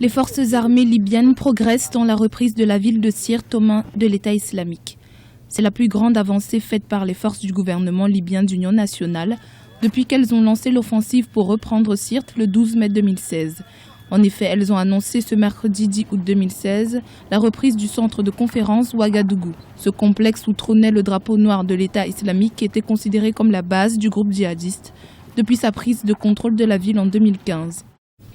Les forces armées libyennes progressent dans la reprise de la ville de Sirte aux mains de l'État islamique. C'est la plus grande avancée faite par les forces du gouvernement libyen d'union nationale depuis qu'elles ont lancé l'offensive pour reprendre Sirte le 12 mai 2016. En effet, elles ont annoncé ce mercredi 10 août 2016 la reprise du centre de conférence Ouagadougou. Ce complexe où trônait le drapeau noir de l'État islamique était considéré comme la base du groupe djihadiste depuis sa prise de contrôle de la ville en 2015.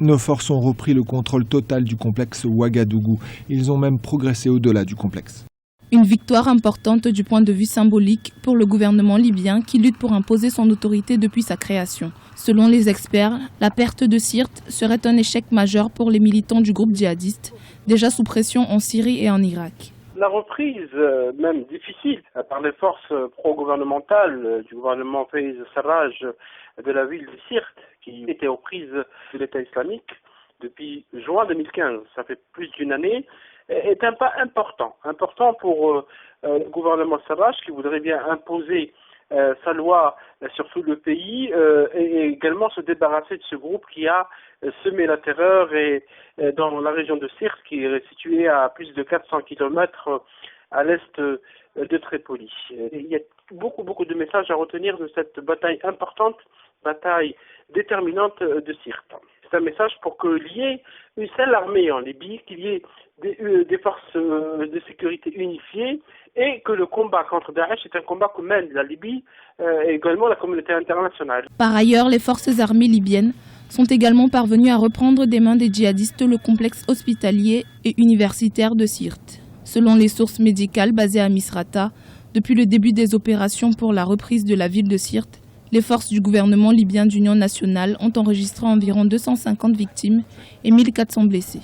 Nos forces ont repris le contrôle total du complexe Ouagadougou. Ils ont même progressé au-delà du complexe. Une victoire importante du point de vue symbolique pour le gouvernement libyen qui lutte pour imposer son autorité depuis sa création. Selon les experts, la perte de Sirte serait un échec majeur pour les militants du groupe djihadiste, déjà sous pression en Syrie et en Irak. La reprise, même difficile, par les forces pro-gouvernementales du gouvernement Fayez Sarraj de la ville de Sirte, qui était aux prises de l'État islamique depuis juin 2015, ça fait plus d'une année, est un pas important pour le gouvernement Sarraj qui voudrait bien imposer sa loi sur tout le pays et également se débarrasser de ce groupe qui a semé la terreur et dans la région de Sirte qui est située à plus de 400 km à l'est de Tripoli. Il y a beaucoup de messages à retenir de cette bataille importante, bataille déterminante de Sirte. C'est un message pour qu'il y ait une seule armée en Libye, qu'il y ait des forces de sécurité unifiées et que le combat contre Daesh est un combat que mène la Libye et également la communauté internationale. Par ailleurs, les forces armées libyennes sont également parvenues à reprendre des mains des djihadistes le complexe hospitalier et universitaire de Sirte. Selon les sources médicales basées à Misrata, depuis le début des opérations pour la reprise de la ville de Sirte, les forces du gouvernement libyen d'union nationale ont enregistré environ 250 victimes et 1400 blessés.